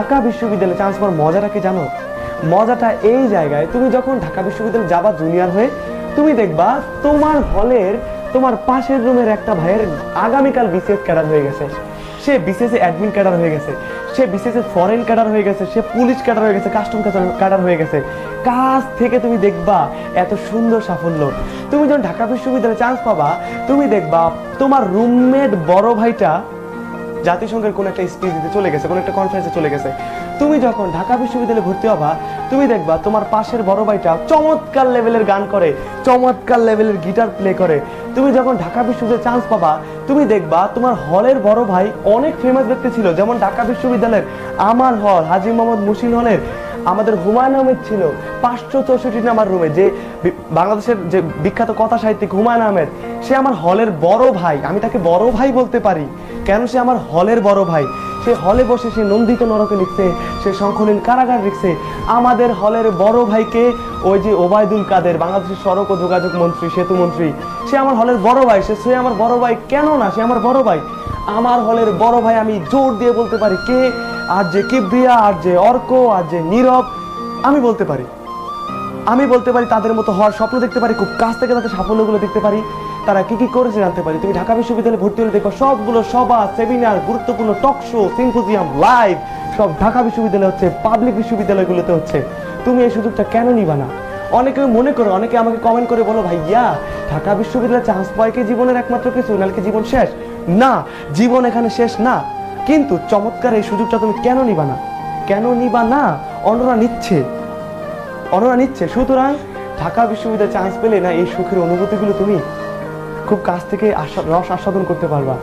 ঢাকা বিশ্ববিদ্যালয়ে চান্স পাওয়ার মজাটা কি জানো? মজাটা এই জায়গায়, তুমি যখন ঢাকা বিশ্ববিদ্যালয়ে যাবা জুনিয়র হয়ে, তুমি দেখবা তোমার হলের তোমার পাশের রুমের একটা ভাইয়ের আগামীকাল বিসিএস ক্যাডার হয়ে গেছে, সে বিসিএস অ্যাডমিন ক্যাডার হয়ে গেছে, সে বিসিএস ফরেন ক্যাডার হয়ে গেছে, সে পুলিশ ক্যাডার হয়ে গেছে, কাস্টম ক্যাডার হয়ে গেছে। কাজ থেকে তুমি দেখবা এত সুন্দর সাফল্য। তুমি যখন ঢাকা বিশ্ববিদ্যালয়ে চান্স পাবা, তুমি দেখবা তোমার রুমমেট বড় ভাইটা জাতিসংঘের কোন একটা স্পিচ দিতে চলে গেছে, কোন একটা কনফারেন্সে চলে গেছে। তুমি যখন ঢাকা বিশ্ববিদ্যালয়ে ভর্তি হবা, তুমি দেখবা তোমার পাশের বড় ভাইটা চমৎকার লেভেলের গান করে, চমৎকার লেভেলের গিটার প্লে করে। তুমি যখন ঢাকা বিশ্ববিদ্যালয়ে চান্স পাবা, তুমি দেখবা তোমার হলের বড় ভাই অনেক ফেমাস ব্যক্তি ছিল, যেমন ঢাকা বিশ্ববিদ্যালয়ের আমার হল হাজী মোহাম্মদ মুহসিন হলের আমাদের হুমায়ুন আহমেদ ছিল 564 নাম্বার রুমে, যে বাংলাদেশের যে বিখ্যাত কথা সাহিত্যিক হুমায়ুন আহমেদ, সে আমার হলের বড় ভাই। আমি তাকে বড় ভাই বলতে পারি, কেন? সে আমার হলের বড় ভাই। সে হলে বসে সে নন্দিত নরকে লিখছে, সে শঙ্খনীল কারাগার লিখছে। আমাদের হলের বড় ভাইকে ওই যে ওবায়দুল কাদের, বাংলাদেশের সড়ক ও যোগাযোগ মন্ত্রী, সেতু মন্ত্রী, সে আমার হলের বড় ভাই। সে আমার বড় ভাই কেন না? সে আমার বড় ভাই। আমার হলের বড় ভাই, আমি জোর দিয়ে বলতে পারি, কে? আর যে কিবরিয়া, আর যে অর্ক, আর যে নীরব, আমি বলতে পারি তাদের মতো হওয়ার স্বপ্ন দেখতে পারি, খুব কাছ থেকে তাদের সাফল্যগুলো দেখতে পারি, তারা কি কি করেছে জানতে পারি। তুমি ঢাকা বিশ্ববিদ্যালয়ে ভর্তি হলে দেখো সবগুলো সভা, সেমিনার, গুরুত্বপূর্ণ টক শো, সিম্পোজিয়াম, লাইভ সব ঢাকা বিশ্ববিদ্যালয়ে হচ্ছে, পাবলিক বিশ্ববিদ্যালয়গুলোতে হচ্ছে। তুমি এই সুযোগটা কেন নিবা না? অনেকে মনে করো, অনেকে আমাকে কমেন্ট করে বলো, ভাইয়া ঢাকা বিশ্ববিদ্যালয়ে চান্স পাওয়াই কি জীবনের একমাত্র কিছু, নাহলে কি জীবন শেষ? না, জীবন এখানে শেষ না, কিন্তু চমৎকার এই সুযোগটা তুমি কেন নিবা না? অন্যরা নিচ্ছে। সুতরাং ঢাকা বিশ্ববিদ্যালয়ে চান্স পেলে না, এই সুখের অনুভূতিগুলো তুমি খুব কাছ থেকে রস আস্বাদন করতে পারবা।